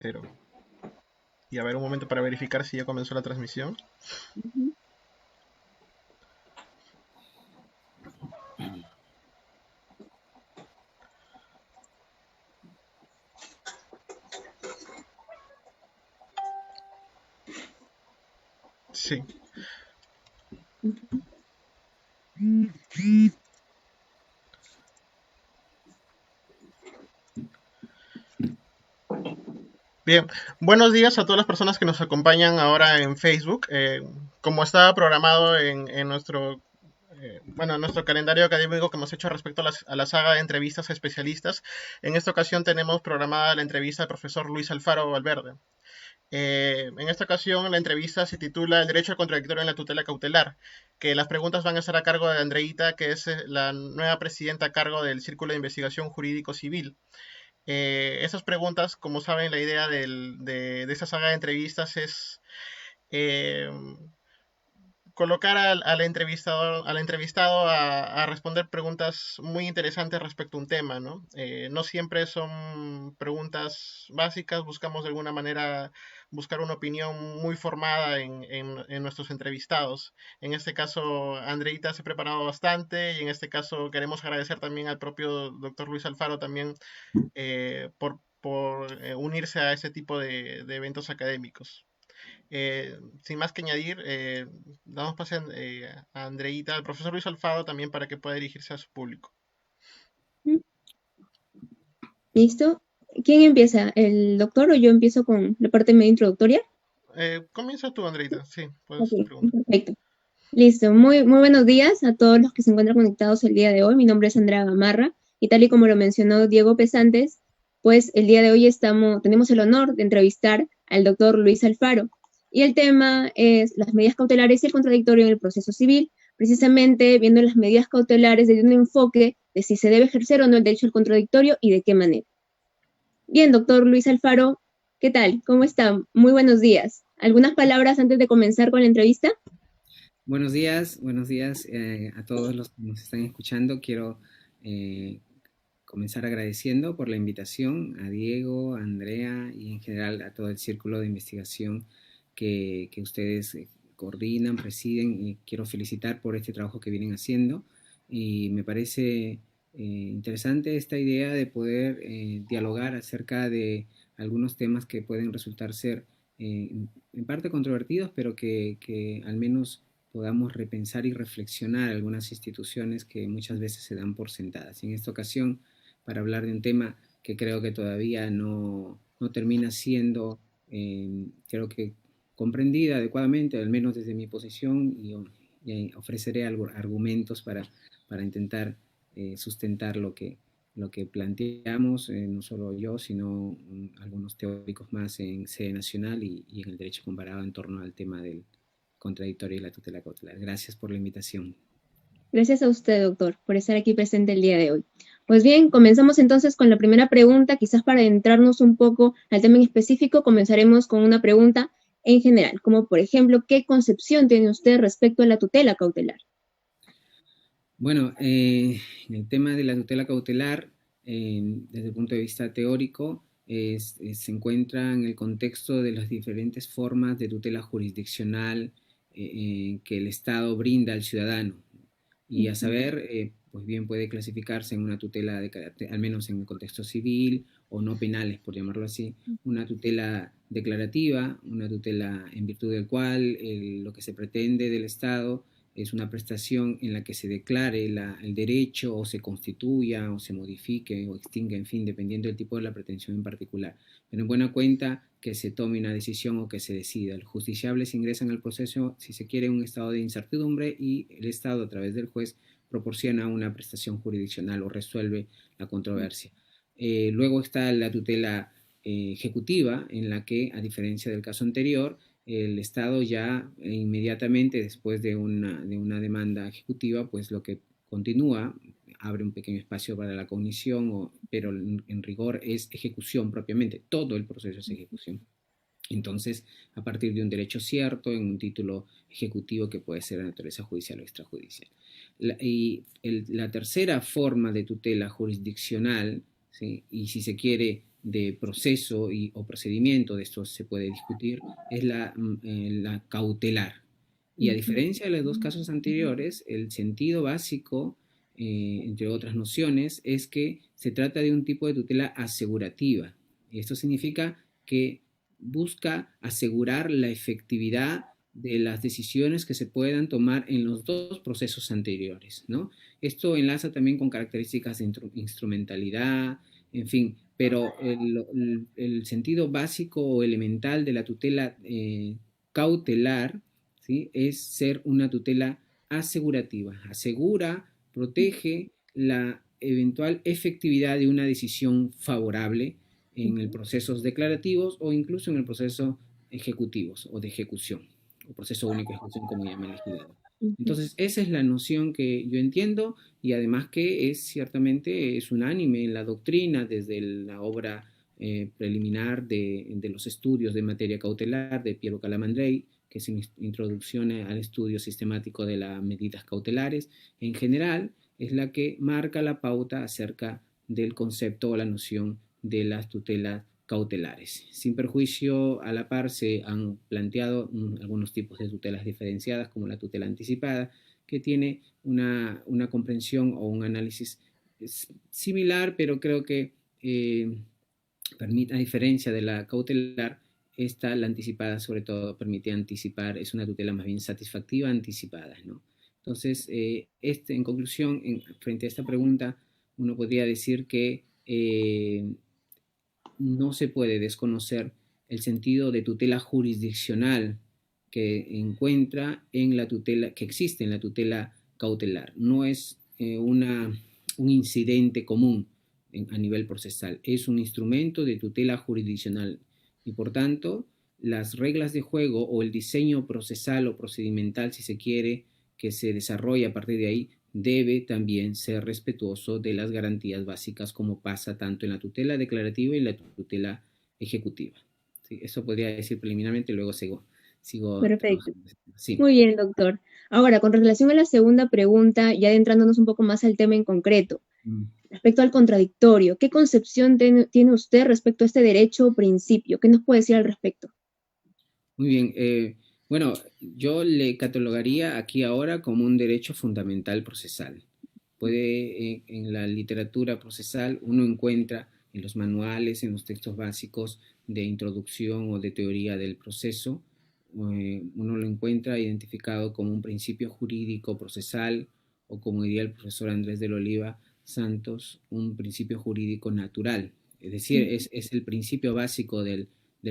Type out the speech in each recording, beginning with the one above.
Pero, y a ver un momento para verificar si ya comenzó la transmisión. Ujú. Sí. Ujú. Bien, buenos días a todas las personas que nos acompañan ahora en Facebook. Como estaba programado en nuestro, bueno, en nuestro calendario académico que hemos hecho respecto a la saga de entrevistas a especialistas, en esta ocasión tenemos programada la entrevista al profesor Luis Alfaro Valverde. En esta ocasión la entrevista se titula El derecho al contradictorio en la tutela cautelar, que las preguntas van a estar a cargo de Andreita, que es la nueva presidenta a cargo del Círculo de Investigación Jurídico Civil. Esas preguntas, como saben, la idea de esa saga de entrevistas es eh, colocar al entrevistado a responder preguntas muy interesantes respecto a un tema, ¿no? No siempre son preguntas básicas, buscamos de alguna manera buscar una opinión muy formada en nuestros entrevistados. En este caso, Andreita se ha preparado bastante y en este caso queremos agradecer también al propio doctor Luis Alfaro también por unirse a ese tipo de eventos académicos. Sin más que añadir, damos pase a Andreita, al profesor Luis Alfaro también para que pueda dirigirse a su público. ¿Listo? ¿Quién empieza? ¿El doctor o yo empiezo con la parte medio introductoria? Comienza tú, Andreita. Sí, Ok, puedes preguntar. perfecto. Listo. Muy buenos días a todos los que se encuentran conectados el día de hoy. Mi nombre es Andrea Gamarra y tal y como lo mencionó Diego Pesantes, pues el día de hoy tenemos el honor de entrevistar al doctor Luis Alfaro. Y el tema es las medidas cautelares y el contradictorio en el proceso civil, precisamente viendo las medidas cautelares desde un enfoque de si se debe ejercer o no el derecho al contradictorio y de qué manera. Bien, doctor Luis Alfaro, ¿qué tal? ¿Cómo está? Muy buenos días. ¿Algunas palabras antes de comenzar con la entrevista? Buenos días a todos los que nos están escuchando. Quiero eh, comenzar agradeciendo por la invitación a Diego, a Andrea y en general a todo el círculo de investigación que ustedes coordinan, presiden, y quiero felicitar por este trabajo que vienen haciendo. Y me parece interesante esta idea de poder dialogar acerca de algunos temas que pueden resultar ser en parte controvertidos, pero que al menos podamos repensar y reflexionar algunas instituciones que muchas veces se dan por sentadas. Y en esta ocasión, para hablar de un tema que creo que todavía no termina siendo, creo que comprendida adecuadamente, al menos desde mi posición, y ofreceré argumentos para intentar sustentar lo que planteamos, no solo yo, sino algunos teóricos más en sede nacional y en el derecho comparado en torno al tema del contradictorio y la tutela cautelar. Gracias por la invitación. Gracias a usted, doctor, por estar aquí presente el día de hoy. Pues bien, comenzamos entonces con la primera pregunta. Quizás para adentrarnos un poco al tema en específico, comenzaremos con una pregunta en general, como por ejemplo, ¿qué concepción tiene usted respecto a la tutela cautelar? Bueno, en el tema de la tutela cautelar, desde el punto de vista teórico, se encuentra en el contexto de las diferentes formas de tutela jurisdiccional que el Estado brinda al ciudadano. Y a saber, pues bien puede clasificarse en una tutela de carácter, al menos en el contexto civil o no penales, por llamarlo así, una tutela declarativa, una tutela en virtud del cual lo que se pretende del Estado es una prestación en la que se declare el derecho o se constituya o se modifique o extinga, en fin, dependiendo del tipo de la pretensión en particular. Pero en buena cuenta que se tome una decisión o que se decida. Los justiciables ingresan al proceso, si se quiere, un estado de incertidumbre y el Estado, a través del juez, proporciona una prestación jurisdiccional o resuelve la controversia. Luego está la tutela ejecutiva, en la que, a diferencia del caso anterior, el Estado ya inmediatamente después de una demanda ejecutiva, pues lo que continúa abre un pequeño espacio para la cognición, pero en rigor es ejecución propiamente, todo el proceso es ejecución. Entonces, a partir de un derecho cierto, en un título ejecutivo que puede ser de naturaleza judicial o extrajudicial. La tercera forma de tutela jurisdiccional, ¿sí? Y si se quiere, de proceso o procedimiento, de esto se puede discutir, es la cautelar. Y a diferencia de los dos casos anteriores, el sentido básico, entre otras nociones, es que se trata de un tipo de tutela asegurativa. Esto significa que busca asegurar la efectividad de las decisiones que se puedan tomar en los dos procesos anteriores, ¿no? Esto enlaza también con características de instrumentalidad, en fin, pero el sentido básico o elemental de la tutela cautelar, ¿sí?, es ser una tutela asegurativa. Asegura, protege la eventual efectividad de una decisión favorable en el procesos declarativos o incluso en el proceso ejecutivos o de ejecución, o proceso único de ejecución, como llama el legislador. Entonces, esa es la noción que yo entiendo, y además que es ciertamente es unánime en la doctrina desde la obra preliminar de los estudios de materia cautelar de Piero Calamandrei, que es una introducción al estudio sistemático de las medidas cautelares. En general, es la que marca la pauta acerca del concepto o la noción de las tutelas cautelares. Sin perjuicio, a la par se han planteado algunos tipos de tutelas diferenciadas, como la tutela anticipada, que tiene una comprensión o un análisis similar, pero creo que permite, a diferencia de la cautelar, la anticipada sobre todo permite anticipar, es una tutela más bien satisfactiva anticipada, ¿no? Entonces, en conclusión, frente a esta pregunta, uno podría decir que no se puede desconocer el sentido de tutela jurisdiccional que encuentra en la tutela, que existe en la tutela cautelar. No es un incidente común a nivel procesal, es un instrumento de tutela jurisdiccional y por tanto las reglas de juego o el diseño procesal o procedimental, si se quiere, que se desarrolla a partir de ahí, debe también ser respetuoso de las garantías básicas, como pasa tanto en la tutela declarativa y en la tutela ejecutiva. ¿Sí? Eso podría decir preliminarmente, luego sigo Perfecto. Sí. Muy bien, doctor. Ahora, con relación a la segunda pregunta, ya adentrándonos un poco más al tema en concreto, respecto al contradictorio, ¿qué concepción tiene usted respecto a este derecho o principio? ¿Qué nos puede decir al respecto? Muy bien. Bueno, yo le catalogaría aquí ahora como un derecho fundamental procesal. En la literatura procesal uno encuentra en los manuales, en los textos básicos de introducción o de teoría del proceso, uno lo encuentra identificado como un principio jurídico procesal, o como diría el profesor Andrés del Oliva Santos, un principio jurídico natural. Es decir, es el principio básico del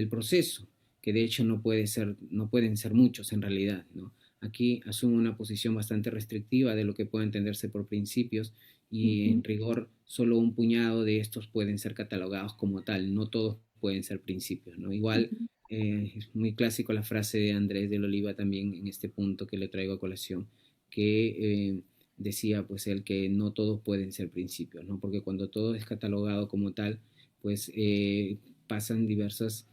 proceso, que de hecho no pueden ser muchos en realidad, ¿no? Aquí asume una posición bastante restrictiva de lo que puede entenderse por principios, y en rigor solo un puñado de estos pueden ser catalogados como tal, no todos pueden ser principios, ¿no? Igual es muy clásico la frase de Andrés del Oliva también en este punto que le traigo a colación, que decía pues él que no todos pueden ser principios, ¿no? Porque cuando todo es catalogado como tal, pues pasan diversas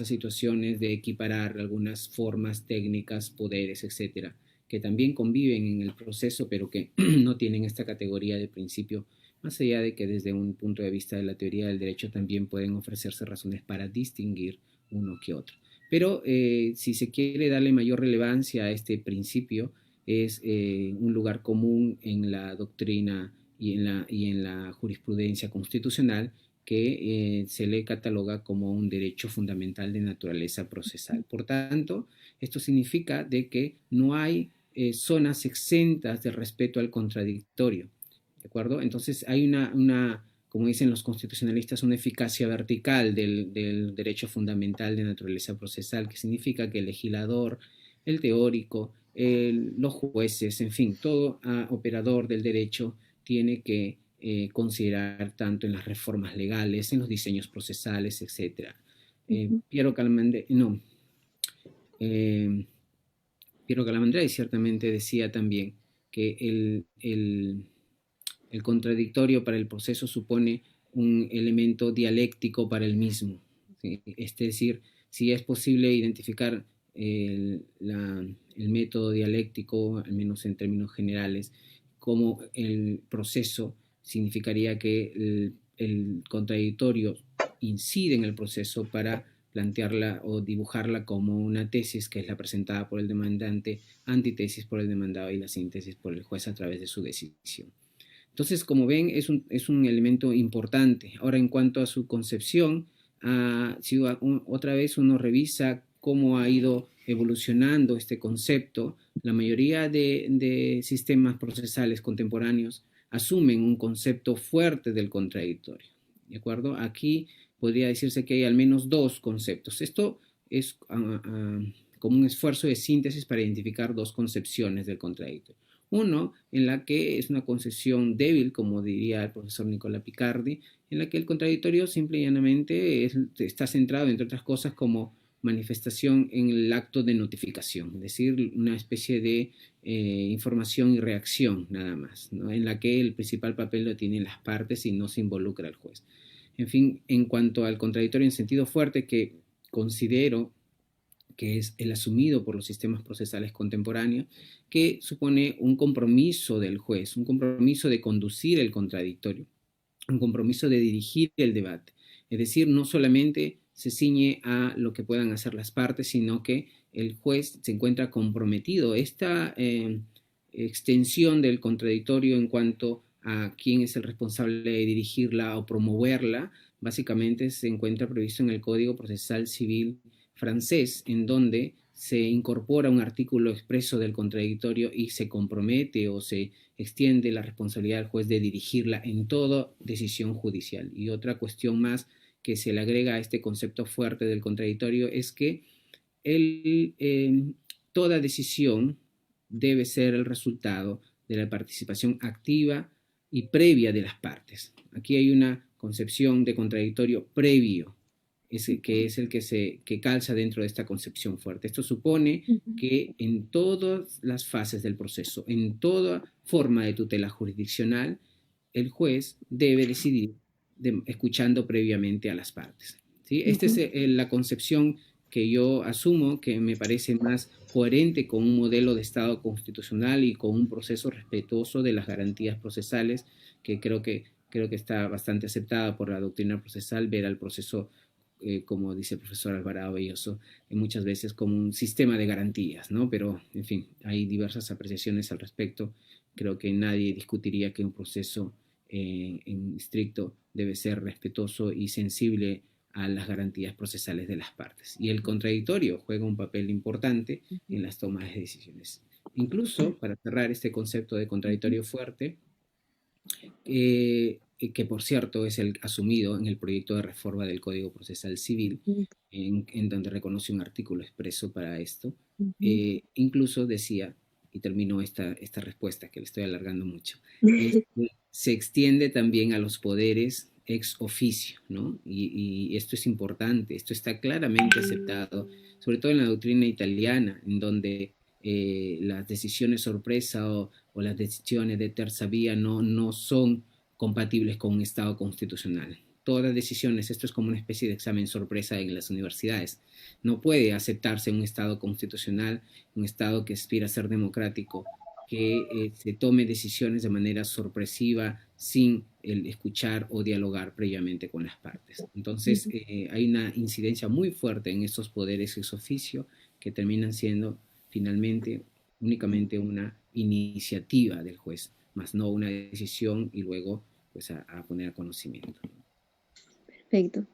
situaciones de equiparar algunas formas, técnicas, poderes, etcétera, que también conviven en el proceso, pero que no tienen esta categoría de principio, más allá de que desde un punto de vista de la teoría del derecho también pueden ofrecerse razones para distinguir uno que otro. Pero si se quiere darle mayor relevancia a este principio, es un lugar común en la doctrina y en la jurisprudencia constitucional, que se le cataloga como un derecho fundamental de naturaleza procesal. Por tanto, esto significa de que no hay zonas exentas de respeto al contradictorio, ¿de acuerdo? Entonces hay como dicen los constitucionalistas, una eficacia vertical del derecho fundamental de naturaleza procesal, que significa que el legislador, el teórico, los jueces, en fin, todo operador del derecho tiene que considerar tanto en las reformas legales, en los diseños procesales, etc. Piero Calamandrei ciertamente decía también que el contradictorio para el proceso supone un elemento dialéctico para el mismo, ¿sí? Es decir, si es posible identificar el método dialéctico, al menos en términos generales, como el proceso significaría que el contradictorio incide en el proceso para plantearla o dibujarla como una tesis que es la presentada por el demandante, antitesis por el demandado y la síntesis por el juez a través de su decisión. Entonces, como ven, es un elemento importante. Ahora, en cuanto a su concepción, si otra vez uno revisa cómo ha ido evolucionando este concepto, la mayoría de sistemas procesales contemporáneos asumen un concepto fuerte del contradictorio. ¿De acuerdo? Aquí podría decirse que hay al menos dos conceptos. Esto es como un esfuerzo de síntesis para identificar dos concepciones del contradictorio. Uno, en la que es una concepción débil, como diría el profesor Nicola Picardi, en la que el contradictorio simple y llanamente está centrado, entre otras cosas, como manifestación en el acto de notificación, es decir, una especie de información y reacción nada más, ¿no? En la que el principal papel lo tienen las partes y no se involucra el juez. En fin, en cuanto al contradictorio en sentido fuerte, que considero que es el asumido por los sistemas procesales contemporáneos, que supone un compromiso del juez, un compromiso de conducir el contradictorio, un compromiso de dirigir el debate. Es decir, no solamente se ciñe a lo que puedan hacer las partes, sino que el juez se encuentra comprometido. Esta extensión del contradictorio en cuanto a quién es el responsable de dirigirla o promoverla, básicamente se encuentra previsto en el Código Procesal Civil francés, en donde se incorpora un artículo expreso del contradictorio y se compromete o se extiende la responsabilidad del juez de dirigirla en toda decisión judicial. Y otra cuestión más que se le agrega a este concepto fuerte del contradictorio es que toda decisión debe ser el resultado de la participación activa y previa de las partes. Aquí hay una concepción de contradictorio previo, que es el que calza dentro de esta concepción fuerte. Esto supone que en todas las fases del proceso, en toda forma de tutela jurisdiccional, el juez debe decidir escuchando previamente a las partes, ¿sí? Esta es la concepción que yo asumo, que me parece más coherente con un modelo de Estado constitucional y con un proceso respetuoso de las garantías procesales, que creo que está bastante aceptada por la doctrina procesal, ver al proceso como dice el profesor Alvarado Belloso, muchas veces como un sistema de garantías, ¿no? Pero, en fin, hay diversas apreciaciones al respecto. Creo que nadie discutiría que un proceso en estricto debe ser respetuoso y sensible a las garantías procesales de las partes. Y el contradictorio juega un papel importante en las tomas de decisiones. Incluso, para cerrar este concepto de contradictorio fuerte, que por cierto es el asumido en el proyecto de reforma del Código Procesal Civil, en donde reconoce un artículo expreso para esto, incluso decía, y terminó esta respuesta que le estoy alargando mucho, se extiende también a los poderes ex oficio, ¿no? Y esto es importante, esto está claramente aceptado, sobre todo en la doctrina italiana, en donde las decisiones sorpresa o las decisiones de terza vía no son compatibles con un Estado constitucional. Todas las decisiones, esto es como una especie de examen sorpresa en las universidades. No puede aceptarse un Estado constitucional, un Estado que aspira a ser democrático, que se tome decisiones de manera sorpresiva sin el escuchar o dialogar previamente con las partes. Entonces, hay una incidencia muy fuerte en estos poderes ex oficio que terminan siendo finalmente únicamente una iniciativa del juez, más no una decisión y luego pues a poner a conocimiento. Perfecto.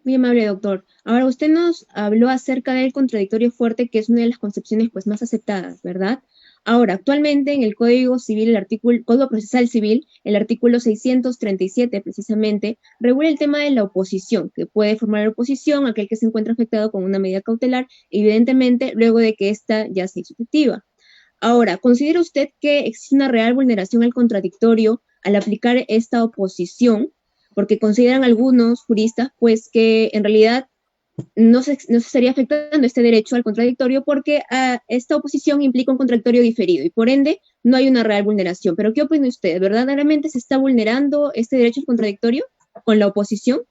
Muy amable, doctor. Ahora, usted nos habló acerca del contradictorio fuerte, que es una de las concepciones pues más aceptadas, ¿verdad? Ahora, actualmente en el Código Civil, Código Procesal Civil, el artículo 637 precisamente, regula el tema de la oposición, que puede formar oposición a aquel que se encuentra afectado con una medida cautelar, evidentemente luego de que ésta ya se hizo efectiva. Ahora, ¿considera usted que existe una real vulneración al contradictorio al aplicar esta oposición? Porque consideran algunos juristas, pues, que en realidad no se estaría afectando este derecho al contradictorio porque esta oposición implica un contradictorio diferido y por ende no hay una real vulneración. Pero ¿qué opina usted? ¿Verdaderamente se está vulnerando este derecho al contradictorio con la oposición?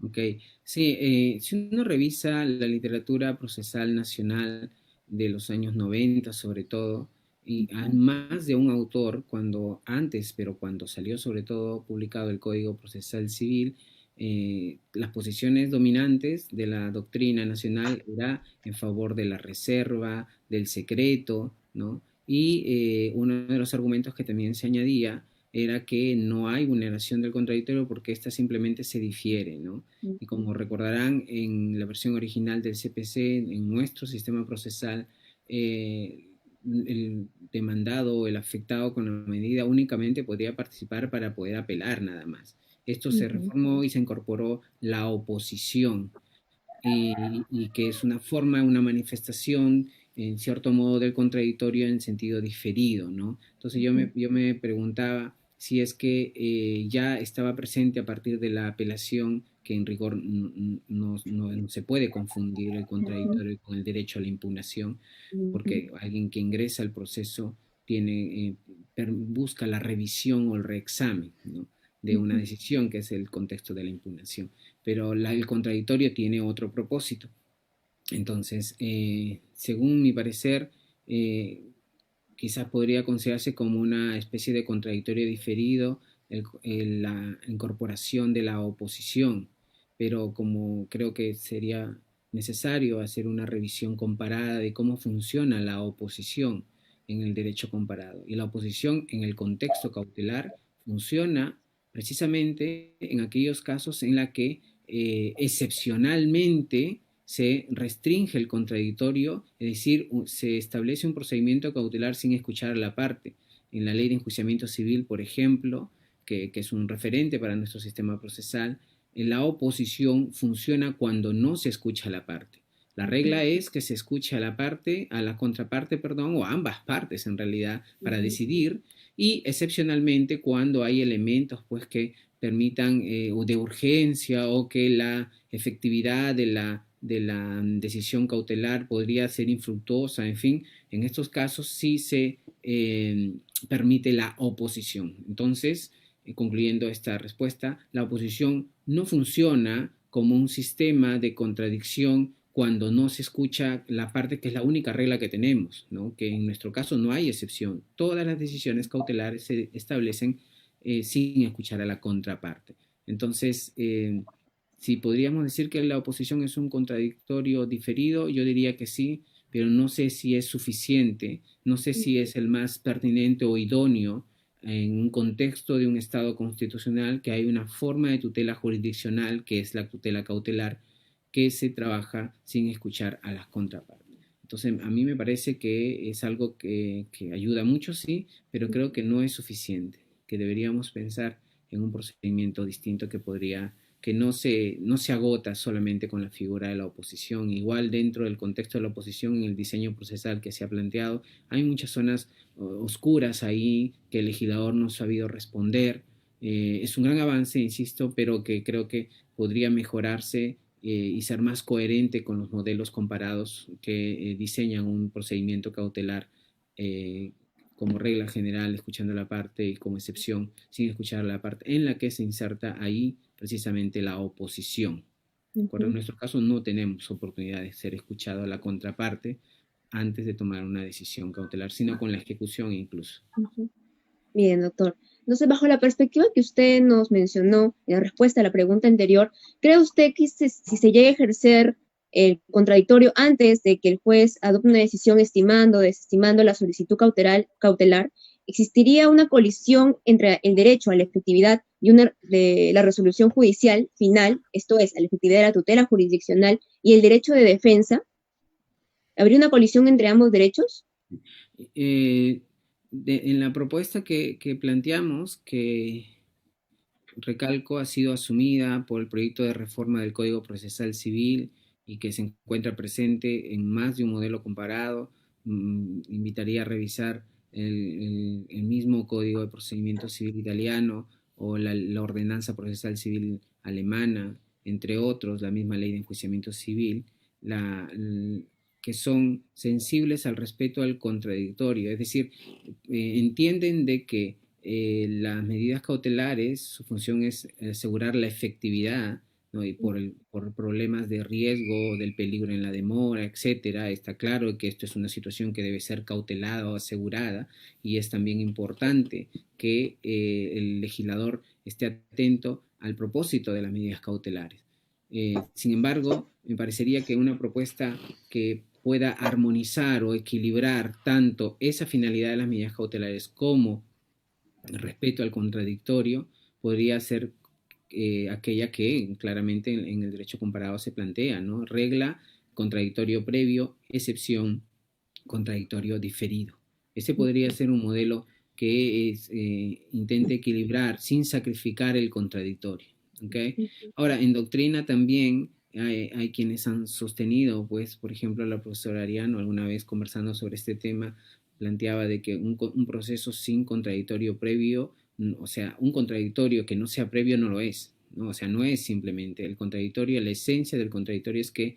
Ok, sí, si uno revisa la literatura procesal nacional de los años 90 sobre todo, y hay más de un autor, pero cuando salió sobre todo publicado el Código Procesal Civil, las posiciones dominantes de la doctrina nacional era en favor de la reserva, del secreto, ¿no? Y uno de los argumentos que también se añadía era que no hay vulneración del contradictorio porque ésta simplemente se difiere, ¿no? Y como recordarán, en la versión original del CPC, en nuestro sistema procesal, el demandado o el afectado con la medida únicamente podría participar para poder apelar nada más. Esto se reformó y se incorporó la oposición, y que es una forma, una manifestación, en cierto modo, del contradictorio en sentido diferido, ¿no? Entonces yo me preguntaba si es que ya estaba presente a partir de la apelación, que en rigor no se puede confundir el contradictorio con el derecho a la impugnación, porque alguien que ingresa al proceso tiene, busca la revisión o el reexamen, ¿no?, de una decisión, que es el contexto de la impugnación. Pero el contradictorio tiene otro propósito. Entonces, según mi parecer, quizás podría considerarse como una especie de contradictorio diferido la incorporación de la oposición, pero como creo que sería necesario hacer una revisión comparada de cómo funciona la oposición en el derecho comparado. Y la oposición en el contexto cautelar funciona precisamente en aquellos casos en la que excepcionalmente se restringe el contradictorio, es decir, se establece un procedimiento cautelar sin escuchar a la parte. En la ley de enjuiciamiento civil, por ejemplo, que es un referente para nuestro sistema procesal, la oposición funciona cuando no se escucha a la parte. La regla es que se escuche a la parte, a la contraparte, perdón, o a ambas partes en realidad, para decidir, y excepcionalmente cuando hay elementos pues que permitan o de urgencia, o que la efectividad de la decisión cautelar podría ser infructuosa, en fin, en estos casos sí se permite la oposición. Entonces, concluyendo esta respuesta, la oposición no funciona como un sistema de contradicción cuando no se escucha la parte, que es la única regla que tenemos, ¿no?, que en nuestro caso no hay excepción. Todas las decisiones cautelares se establecen sin escuchar a la contraparte. Entonces, si podríamos decir que la oposición es un contradictorio diferido, yo diría que sí, pero no sé si es suficiente, no sé si es el más pertinente o idóneo en un contexto de un Estado constitucional, que hay una forma de tutela jurisdiccional, que es la tutela cautelar, que se trabaja sin escuchar a las contrapartes. Entonces, a mí me parece que es algo que ayuda mucho, sí, pero creo que no es suficiente, que deberíamos pensar en un procedimiento distinto que no se agota solamente con la figura de la oposición. Igual, dentro del contexto de la oposición, en el diseño procesal que se ha planteado, hay muchas zonas oscuras ahí que el legislador no ha sabido responder. Es un gran avance, insisto, pero que creo que podría mejorarse y ser más coherente con los modelos comparados que diseñan un procedimiento cautelar como regla general, escuchando la parte, y como excepción, sin escuchar la parte, en la que se inserta ahí precisamente la oposición. En nuestro caso no tenemos oportunidad de ser escuchado a la contraparte antes de tomar una decisión cautelar, sino con la ejecución incluso. Bien, doctor. Entonces, bajo la perspectiva que usted nos mencionó en la respuesta a la pregunta anterior, ¿cree usted que si se llega a ejercer el contradictorio antes de que el juez adopte una decisión estimando o desestimando la solicitud cautelar, existiría una colisión entre el derecho a la efectividad de la resolución judicial final, esto es, a la efectividad de la tutela jurisdiccional, y el derecho de defensa? ¿Habría una colisión entre ambos derechos? En la propuesta que planteamos, que recalco, ha sido asumida por el proyecto de reforma del Código Procesal Civil y que se encuentra presente en más de un modelo comparado. Invitaría a revisar el mismo Código de Procedimiento Civil italiano, o la Ordenanza Procesal Civil alemana, entre otros, la misma Ley de Enjuiciamiento Civil, que son sensibles al respeto al contradictorio, es decir, entienden de que las medidas cautelares, su función es asegurar la efectividad, ¿no?, y por problemas de riesgo, del peligro en la demora, etcétera. Está claro que esto es una situación que debe ser cautelada o asegurada, y es también importante que el legislador esté atento al propósito de las medidas cautelares. Sin embargo, me parecería que una propuesta que pueda armonizar o equilibrar tanto esa finalidad de las medidas cautelares como el respeto al contradictorio podría ser aquella que claramente en el derecho comparado se plantea, ¿no? Regla, contradictorio previo, excepción, contradictorio diferido. Ese podría ser un modelo que intente equilibrar sin sacrificar el contradictorio. ¿Okay? Ahora, en doctrina también hay quienes han sostenido, pues, por ejemplo, la profesora Ariano, alguna vez conversando sobre este tema, planteaba de que un proceso sin contradictorio previo, o sea, un contradictorio que no sea previo no lo es, ¿no? O sea, no es simplemente el contradictorio, la esencia del contradictorio es que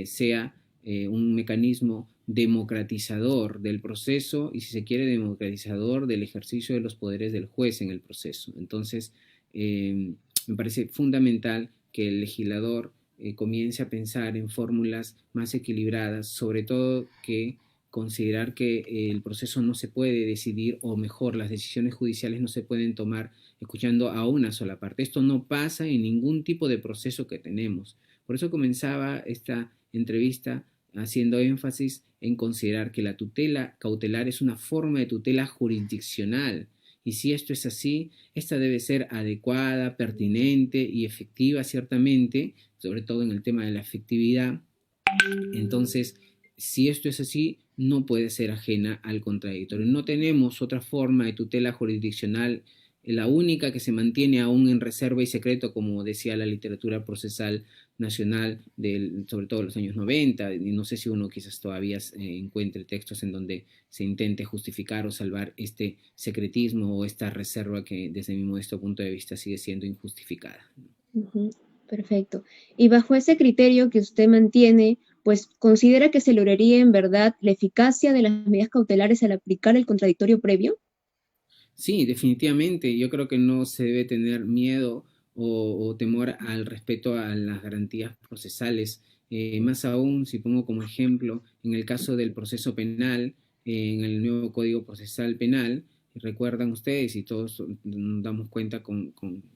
sea un mecanismo democratizador del proceso y, si se quiere, democratizador del ejercicio de los poderes del juez en el proceso. Entonces, me parece fundamental que el legislador comience a pensar en fórmulas más equilibradas, sobre todo que considerar que el proceso no se puede decidir, o mejor, las decisiones judiciales no se pueden tomar escuchando a una sola parte. Esto no pasa en ningún tipo de proceso que tenemos. Por eso comenzaba esta entrevista haciendo énfasis en considerar que la tutela cautelar es una forma de tutela jurisdiccional. Y si esto es así, esta debe ser adecuada, pertinente y efectiva, ciertamente, sobre todo en el tema de la efectividad. Entonces, si esto es así, no puede ser ajena al contradictorio. No tenemos otra forma de tutela jurisdiccional, la única que se mantiene aún en reserva y secreto, como decía la literatura procesal nacional, sobre todo los años 90, y no sé si uno quizás todavía encuentre textos en donde se intente justificar o salvar este secretismo o esta reserva que, desde mi modesto punto de vista, sigue siendo injustificada. Perfecto. Y bajo ese criterio que usted mantiene, pues, ¿considera que se lograría en verdad la eficacia de las medidas cautelares al aplicar el contradictorio previo? Sí, definitivamente. Yo creo que no se debe tener miedo o temor al respeto a las garantías procesales. Más aún, si pongo como ejemplo, en el caso del proceso penal, en el nuevo Código Procesal Penal, recuerdan ustedes, y todos nos damos cuenta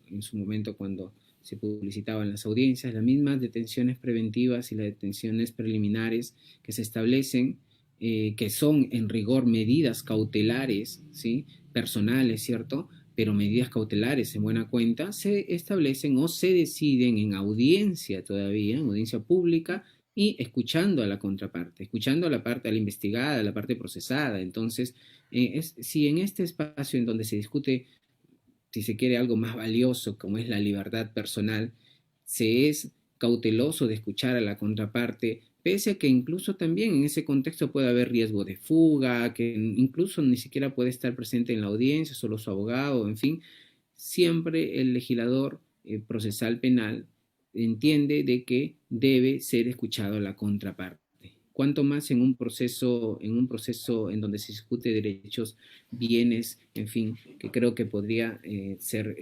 en su momento cuando se publicitaban las audiencias, las mismas detenciones preventivas y las detenciones preliminares que se establecen, que son en rigor medidas cautelares, ¿sí?, personales, ¿cierto? Pero medidas cautelares en buena cuenta se establecen o se deciden en audiencia todavía, en audiencia pública, y escuchando a la contraparte, escuchando a la parte, a la investigada, a la parte procesada. Entonces, si en este espacio en donde se discute, si se quiere, algo más valioso, como es la libertad personal, se es cauteloso de escuchar a la contraparte, pese a que incluso también en ese contexto puede haber riesgo de fuga, que incluso ni siquiera puede estar presente en la audiencia, solo su abogado, en fin, siempre el legislador procesal penal entiende de que debe ser escuchado a la contraparte. Cuanto más en un proceso en donde se discute derechos, bienes, en fin, que creo que podría ser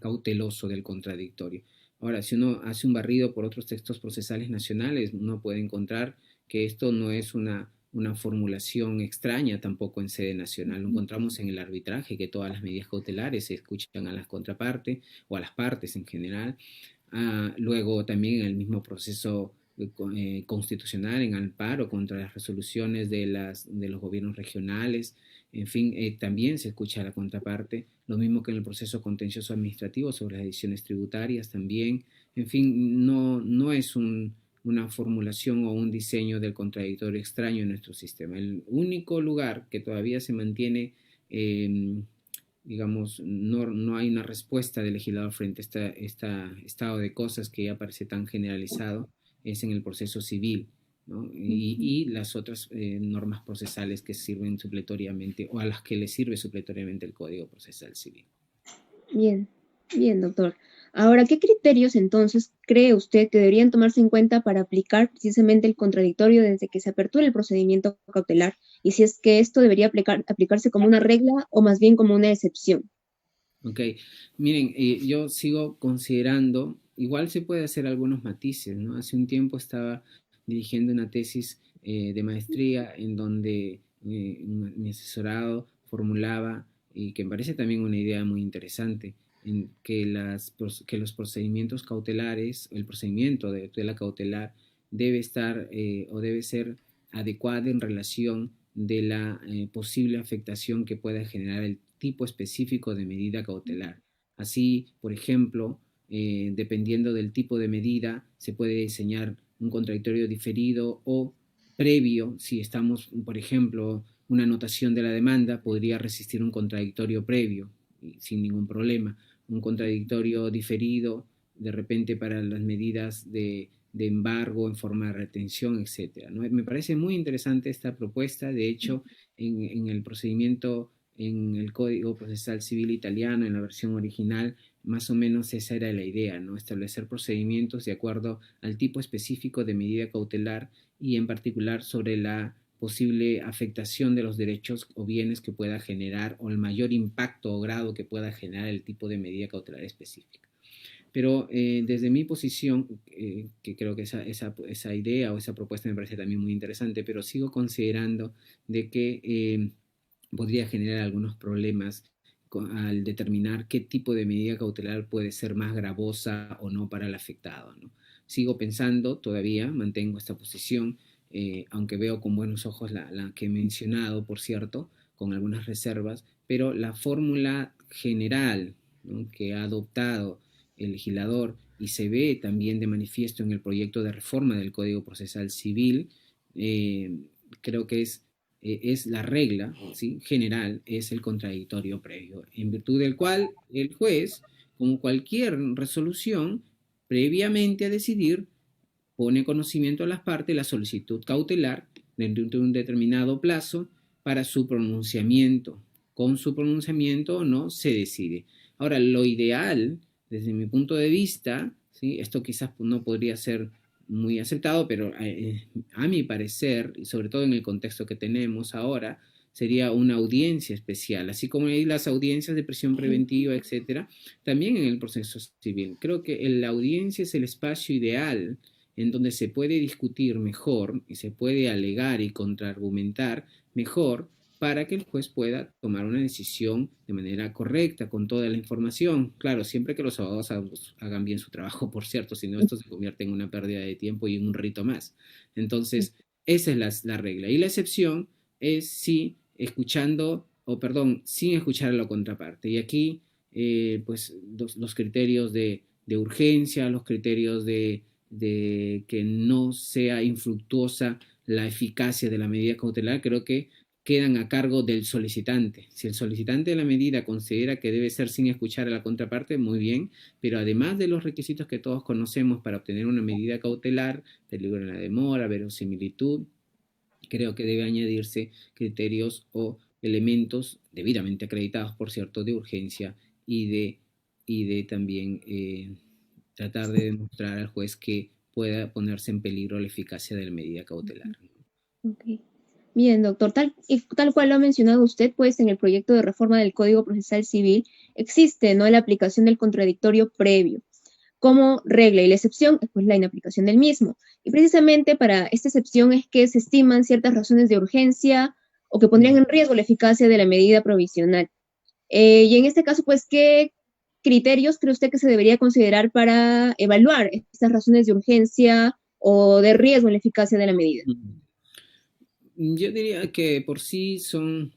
cauteloso del contradictorio. Ahora, si uno hace un barrido por otros textos procesales nacionales, uno puede encontrar que esto no es una formulación extraña tampoco en sede nacional. Lo encontramos en el arbitraje, que todas las medidas cautelares se escuchan a las contrapartes o a las partes en general. Luego también en el mismo proceso constitucional, en amparo contra las resoluciones de los gobiernos regionales. En fin, también se escucha a la contraparte, lo mismo que en el proceso contencioso administrativo sobre las decisiones tributarias también. En fin, no es una formulación o un diseño del contradictorio extraño en nuestro sistema. El único lugar que todavía se mantiene, digamos, no hay una respuesta del legislador frente a este estado de cosas que ya parece tan generalizado, es en el proceso civil, ¿no? Y las otras normas procesales que sirven supletoriamente, o a las que le sirve supletoriamente el Código Procesal Civil. Bien, bien, doctor. Ahora, ¿qué criterios entonces cree usted que deberían tomarse en cuenta para aplicar precisamente el contradictorio desde que se apertura el procedimiento cautelar? Y si es que esto debería aplicarse como una regla o más bien como una excepción. Ok, miren, yo sigo considerando, igual se puede hacer algunos matices, ¿no? Hace un tiempo estaba dirigiendo una tesis de maestría en donde mi asesorado formulaba y que me parece también una idea muy interesante, en que los procedimientos cautelares, el procedimiento de tutela cautelar debe estar o debe ser adecuado en relación de la posible afectación que pueda generar el tipo específico de medida cautelar. Así, por ejemplo, dependiendo del tipo de medida, se puede diseñar un contradictorio diferido o previo. Si estamos, por ejemplo, una anotación de la demanda podría resistir un contradictorio previo sin ningún problema. Un contradictorio diferido, de repente para las medidas de embargo en forma de retención, etcétera, ¿no? Me parece muy interesante esta propuesta. De hecho, en el procedimiento, en el Código Procesal Civil italiano, en la versión original, más o menos esa era la idea, ¿no? Establecer procedimientos de acuerdo al tipo específico de medida cautelar y en particular sobre la posible afectación de los derechos o bienes que pueda generar o el mayor impacto o grado que pueda generar el tipo de medida cautelar específica. Pero desde mi posición, que creo que esa idea o esa propuesta me parece también muy interesante, pero sigo considerando de que podría generar algunos problemas al determinar qué tipo de medida cautelar puede ser más gravosa o no para el afectado, ¿no? Sigo pensando, todavía mantengo esta posición, aunque veo con buenos ojos la que he mencionado, por cierto, con algunas reservas, pero la fórmula general, ¿no?, que ha adoptado el legislador y se ve también de manifiesto en el proyecto de reforma del Código Procesal Civil, creo que es la regla, ¿sí?, general, es el contradictorio previo, en virtud del cual el juez, como cualquier resolución, previamente a decidir, pone conocimiento a las partes la solicitud cautelar dentro de un determinado plazo para su pronunciamiento. Con su pronunciamiento o no se decide. Ahora, lo ideal, desde mi punto de vista, ¿sí?, esto quizás no podría ser muy aceptado, pero a mi parecer, y sobre todo en el contexto que tenemos ahora, sería una audiencia especial, así como hay las audiencias de prisión preventiva, etcétera, también en el proceso civil. Creo que la audiencia es el espacio ideal en donde se puede discutir mejor y se puede alegar y contraargumentar mejor para que el juez pueda tomar una decisión de manera correcta, con toda la información. Claro, siempre que los abogados hagan bien su trabajo, por cierto, si no esto se convierte en una pérdida de tiempo y en un rito más. Entonces, esa es la regla. Y la excepción es si escuchando, o perdón, sin escuchar a la contraparte. Y aquí, pues, los criterios de urgencia, los criterios de que no sea infructuosa la eficacia de la medida cautelar, creo que quedan a cargo del solicitante. Si el solicitante de la medida considera que debe ser sin escuchar a la contraparte, muy bien, pero además de los requisitos que todos conocemos para obtener una medida cautelar, peligro en la demora, verosimilitud, creo que debe añadirse criterios o elementos debidamente acreditados, por cierto, de urgencia y de también tratar de demostrar al juez que pueda ponerse en peligro la eficacia de la medida cautelar. Okay. Bien, doctor, tal cual lo ha mencionado usted, pues en el proyecto de reforma del Código Procesal Civil existe, ¿no?, la aplicación del contradictorio previo como regla, y la excepción es pues la inaplicación del mismo. Y precisamente para esta excepción es que se estiman ciertas razones de urgencia o que pondrían en riesgo la eficacia de la medida provisional. Y en este caso, pues, ¿qué criterios cree usted que se debería considerar para evaluar estas razones de urgencia o de riesgo en la eficacia de la medida? Yo diría que por sí son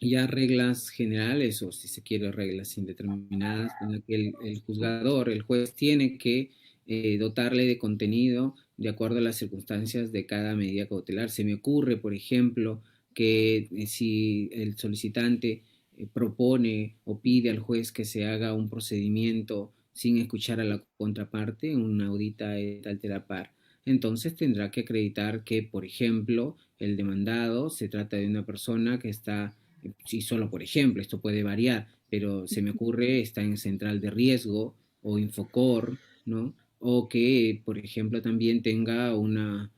ya reglas generales, o si se quiere reglas indeterminadas, en las que el juzgador, el juez, tiene que dotarle de contenido de acuerdo a las circunstancias de cada medida cautelar. Se me ocurre, por ejemplo, que si el solicitante propone o pide al juez que se haga un procedimiento sin escuchar a la contraparte, una audita et altera par, entonces tendrá que acreditar que, por ejemplo, el demandado se trata de una persona que está, sí, solo por ejemplo, esto puede variar, pero se me ocurre, está en central de riesgo o Infocor, ¿no? O que, por ejemplo, también tenga una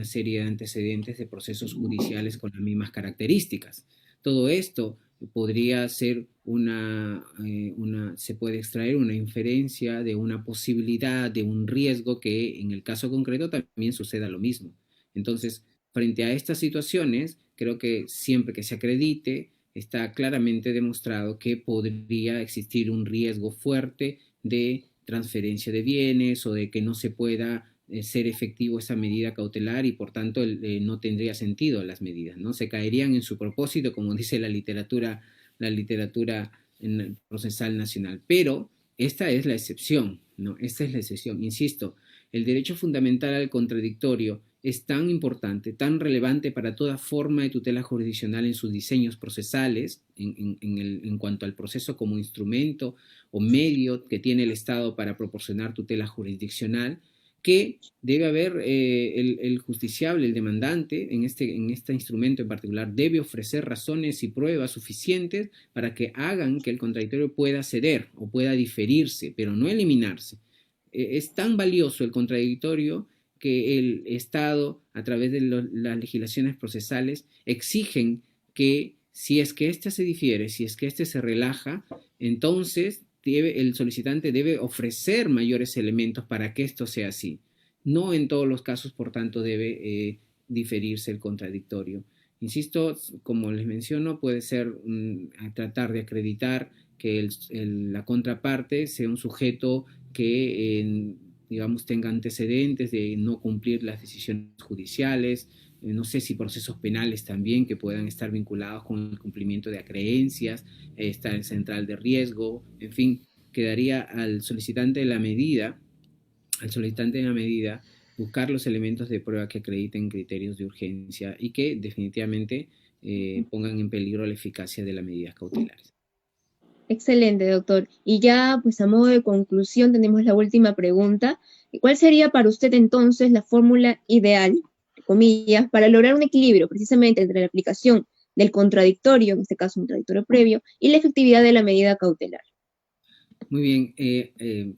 serie de antecedentes de procesos judiciales con las mismas características. Todo esto podría ser se puede extraer una inferencia de una posibilidad, de un riesgo que en el caso concreto también suceda lo mismo. Entonces, frente a estas situaciones, creo que siempre que se acredite está claramente demostrado que podría existir un riesgo fuerte de transferencia de bienes o de que no se pueda ser efectivo esa medida cautelar y por tanto no tendría sentido las medidas, ¿no? Se caerían en su propósito, como dice la literatura procesal nacional. Pero esta es la excepción, ¿no? Esta es la excepción. Insisto, el derecho fundamental al contradictorio es tan importante, tan relevante para toda forma de tutela jurisdiccional en sus diseños procesales, en cuanto al proceso como instrumento o medio que tiene el Estado para proporcionar tutela jurisdiccional, que debe haber el justiciable, el demandante, en este instrumento en particular, debe ofrecer razones y pruebas suficientes para que hagan que el contradictorio pueda ceder o pueda diferirse, pero no eliminarse. Es tan valioso el contradictorio que el Estado, a través de las legislaciones procesales, exigen que si es que éste se difiere, si es que éste se relaja, entonces el solicitante debe ofrecer mayores elementos para que esto sea así. No en todos los casos, por tanto, debe diferirse el contradictorio. Insisto, como les menciono, puede ser tratar de acreditar que la contraparte sea un sujeto que, digamos, tenga antecedentes de no cumplir las decisiones judiciales, no sé si procesos penales también que puedan estar vinculados con el cumplimiento de acreencias, estar en central de riesgo, en fin, quedaría al solicitante de la medida, buscar los elementos de prueba que acrediten criterios de urgencia y que definitivamente pongan en peligro la eficacia de las medidas cautelares. Excelente, doctor. Y ya, pues a modo de conclusión, tenemos la última pregunta. ¿Cuál sería para usted entonces la fórmula ideal, entre comillas, para lograr un equilibrio precisamente entre la aplicación del contradictorio, en este caso un contradictorio previo, y la efectividad de la medida cautelar? Muy bien.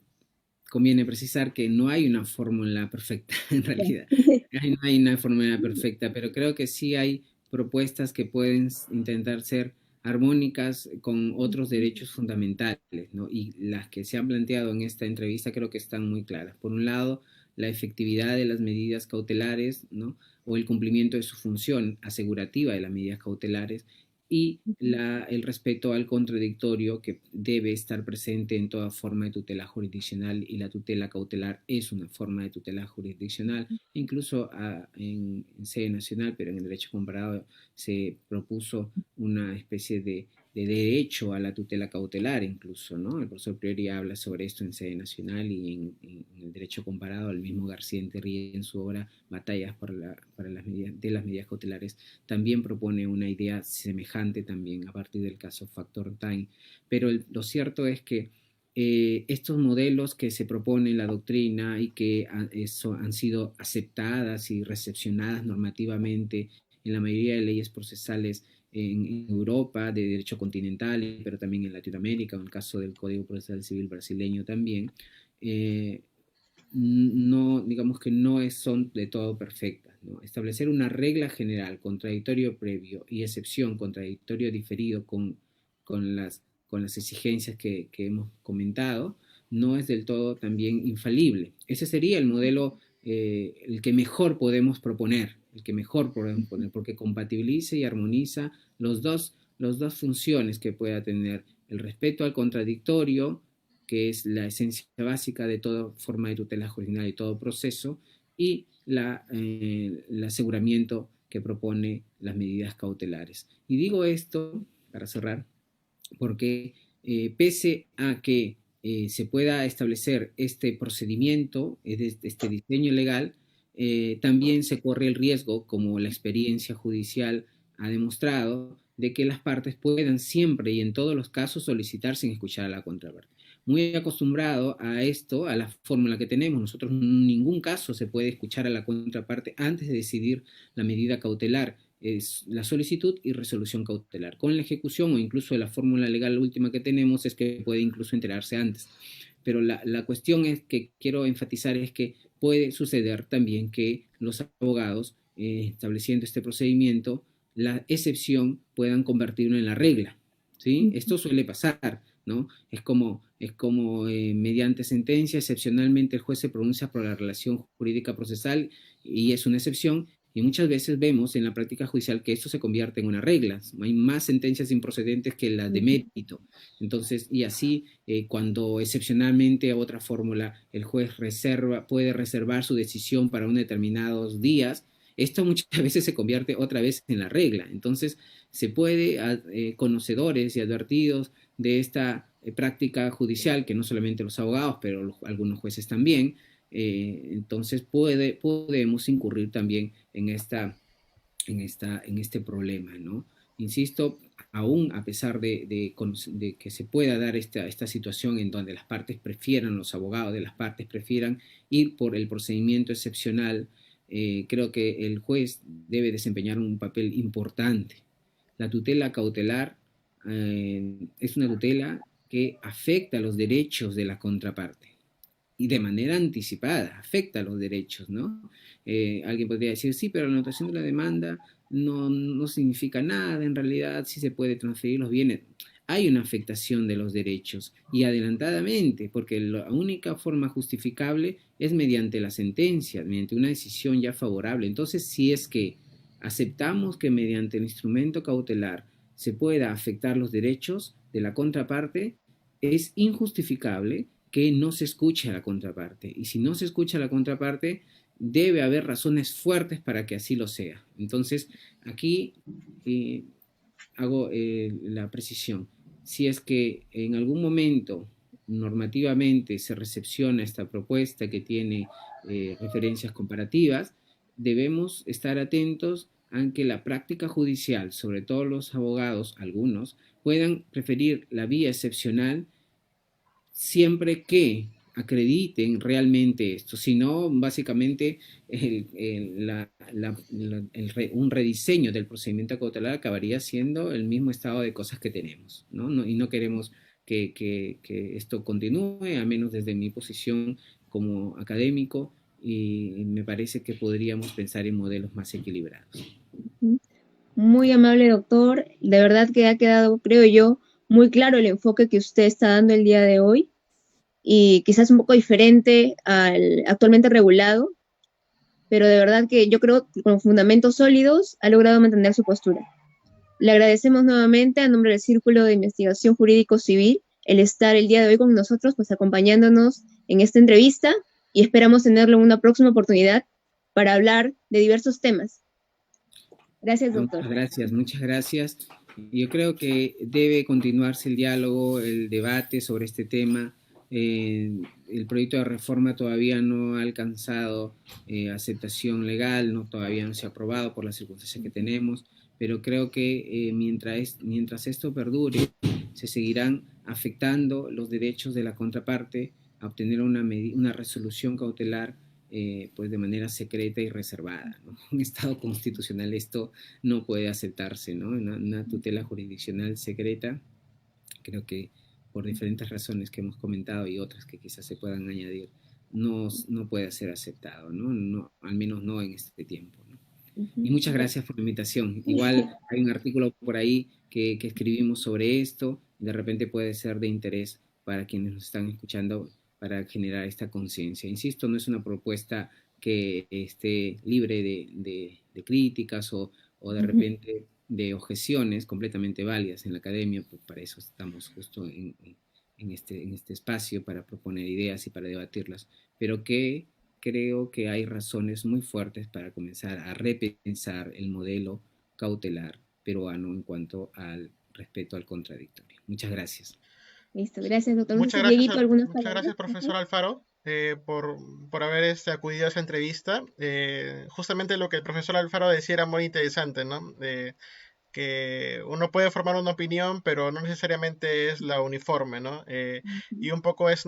Conviene precisar que no hay una fórmula perfecta, en realidad. No hay una fórmula perfecta, pero creo que sí hay propuestas que pueden intentar ser armónicas con otros derechos fundamentales, ¿no? Y las que se han planteado en esta entrevista creo que están muy claras. Por un lado, la efectividad de las medidas cautelares, ¿no? O el cumplimiento de su función asegurativa de las medidas cautelares, y el respeto al contradictorio que debe estar presente en toda forma de tutela jurisdiccional, y la tutela cautelar es una forma de tutela jurisdiccional, incluso en sede nacional, pero en el derecho comparado se propuso una especie de derecho a la tutela cautelar incluso, ¿no? El profesor Priori habla sobre esto en sede nacional y en el derecho comparado, el mismo García Enterría en su obra Batallas para las medidas cautelares también propone una idea semejante también a partir del caso Factor Time, pero lo cierto es que estos modelos que se propone en la doctrina y que han sido aceptadas y recepcionadas normativamente en la mayoría de leyes procesales en Europa de derecho continental, pero también en Latinoamérica, en el caso del Código Procesal Civil brasileño también, no, digamos que no son de todo perfectas, ¿no? Establecer una regla general, contradictorio previo y excepción, contradictorio diferido con las exigencias que hemos comentado, no es del todo también infalible. Ese sería el modelo, el que mejor podemos proponer, porque compatibiliza y armoniza las dos funciones que pueda tener: el respeto al contradictorio, que es la esencia básica de toda forma de tutela jurisdiccional y todo proceso, y el aseguramiento que propone las medidas cautelares. Y digo esto, para cerrar, porque pese a que se pueda establecer este procedimiento, este diseño legal, también se corre el riesgo, como la experiencia judicial ha demostrado, de que las partes puedan siempre y en todos los casos solicitar sin escuchar a la contraparte. Muy acostumbrado a esto, a la fórmula que tenemos, nosotros en ningún caso se puede escuchar a la contraparte antes de decidir la medida cautelar. Es la solicitud y resolución cautelar. Con la ejecución o incluso la fórmula legal última que tenemos es que puede incluso enterarse antes. Pero la cuestión es que quiero enfatizar es que puede suceder también que los abogados, estableciendo este procedimiento, la excepción puedan convertirlo en la regla, ¿sí? Esto suele pasar, ¿no? Es como mediante sentencia, excepcionalmente el juez se pronuncia por la relación jurídica procesal y es una excepción, Y muchas veces vemos en la práctica judicial que esto se convierte en una regla. Hay más sentencias improcedentes que las de mérito. Entonces, y así, cuando excepcionalmente a otra fórmula el juez puede reservar su decisión para unos determinados días, esto muchas veces se convierte otra vez en la regla. Entonces, se puede, conocedores y advertidos de esta práctica judicial, que no solamente los abogados, pero algunos jueces también, entonces podemos incurrir también en este problema, ¿no? Insisto, aún a pesar de que se pueda dar esta situación en donde las partes prefieran, los abogados de las partes prefieran ir por el procedimiento excepcional, creo que el juez debe desempeñar un papel importante. La tutela cautelar es una tutela que afecta los derechos de la contraparte y de manera anticipada, afecta los derechos, ¿no? Alguien podría decir, sí, pero la anotación de la demanda no significa nada, en realidad sí se puede transferir los bienes. Hay una afectación de los derechos y adelantadamente, porque la única forma justificable es mediante la sentencia, mediante una decisión ya favorable. Entonces, si es que aceptamos que mediante el instrumento cautelar se pueda afectar los derechos de la contraparte, es injustificable que no se escuche a la contraparte. Y si no se escucha a la contraparte, debe haber razones fuertes para que así lo sea. Entonces, aquí hago la precisión. Si es que en algún momento normativamente se recepciona esta propuesta que tiene referencias comparativas, debemos estar atentos a que la práctica judicial, sobre todo los abogados, algunos, puedan preferir la vía excepcional siempre que acrediten realmente esto, si no, básicamente un rediseño del procedimiento cautelar acabaría siendo el mismo estado de cosas que tenemos, ¿no? Y no queremos que esto continúe, a menos desde mi posición como académico, y me parece que podríamos pensar en modelos más equilibrados. Muy amable, doctor. De verdad que ha quedado, creo yo, muy claro el enfoque que usted está dando el día de hoy y quizás un poco diferente al actualmente regulado, pero de verdad que yo creo que con fundamentos sólidos ha logrado mantener su postura. Le agradecemos nuevamente a nombre del Círculo de Investigación Jurídico Civil el estar el día de hoy con nosotros, pues acompañándonos en esta entrevista y esperamos tenerlo en una próxima oportunidad para hablar de diversos temas. Gracias, doctor. Muchas gracias. Yo creo que debe continuarse el diálogo, el debate sobre este tema. El proyecto de reforma todavía no ha alcanzado aceptación legal, todavía no se ha aprobado por las circunstancias que tenemos, pero creo que mientras esto perdure, se seguirán afectando los derechos de la contraparte a obtener una resolución cautelar pues de manera secreta y reservada, ¿no? Un Estado constitucional esto no puede aceptarse, ¿no? Una tutela jurisdiccional secreta, creo que por diferentes razones que hemos comentado y otras que quizás se puedan añadir, no puede ser aceptado, ¿no? Al menos no en este tiempo, ¿no? Y muchas gracias por la invitación. Igual hay un artículo por ahí que escribimos sobre esto, de repente puede ser de interés para quienes nos están escuchando para generar esta conciencia. Insisto, no es una propuesta que esté libre de críticas o de repente de objeciones completamente válidas en la academia, pues para eso estamos justo en este espacio para proponer ideas y para debatirlas, pero que creo que hay razones muy fuertes para comenzar a repensar el modelo cautelar peruano en cuanto al respeto al contradictorio. Muchas gracias. Listo, gracias, doctor. Muchas gracias, profesor Alfaro, por haber acudido a esa entrevista. Justamente lo que el profesor Alfaro decía era muy interesante, ¿no? Que uno puede formar una opinión, pero no necesariamente es la uniforme, ¿no? Y un poco es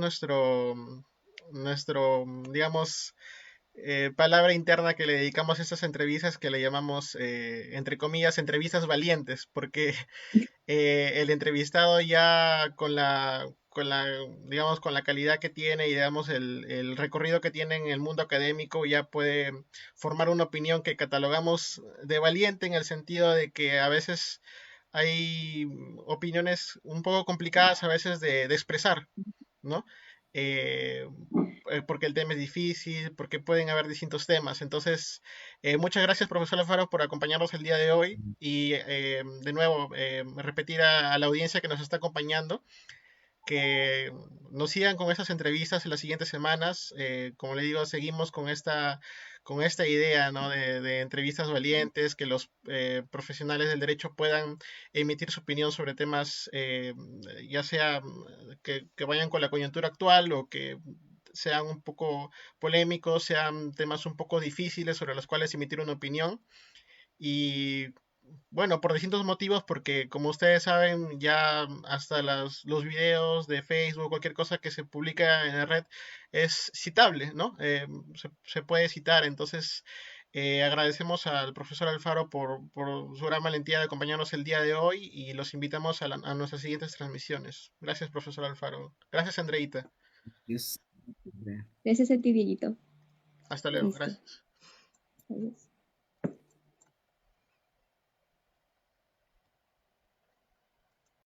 digamos, palabra interna que le dedicamos a estas entrevistas que le llamamos, entre comillas, entrevistas valientes, porque el entrevistado ya digamos, con la calidad que tiene y digamos el recorrido que tiene en el mundo académico ya puede formar una opinión que catalogamos de valiente en el sentido de que a veces hay opiniones un poco complicadas a veces de expresar, ¿no? porque el tema es difícil, porque pueden haber distintos temas. Entonces, muchas gracias, profesor Alfaro, por acompañarnos el día de hoy y de nuevo repetir a la audiencia que nos está acompañando que nos sigan con estas entrevistas en las siguientes semanas. Como le digo, seguimos con esta idea, ¿no? de entrevistas valientes, que los profesionales del derecho puedan emitir su opinión sobre temas, ya sea que vayan con la coyuntura actual o que sean un poco polémicos, sean temas un poco difíciles sobre los cuales emitir una opinión. Y bueno, por distintos motivos, porque como ustedes saben, ya hasta los videos de Facebook, cualquier cosa que se publica en la red es citable, ¿no? Se puede citar, entonces agradecemos al profesor Alfaro por su gran valentía de acompañarnos el día de hoy y los invitamos a nuestras siguientes transmisiones. Gracias, profesor Alfaro. Gracias, Andreita. Yes. Gracias a ti, Dieguito. Hasta luego. Listo. Gracias. Adiós.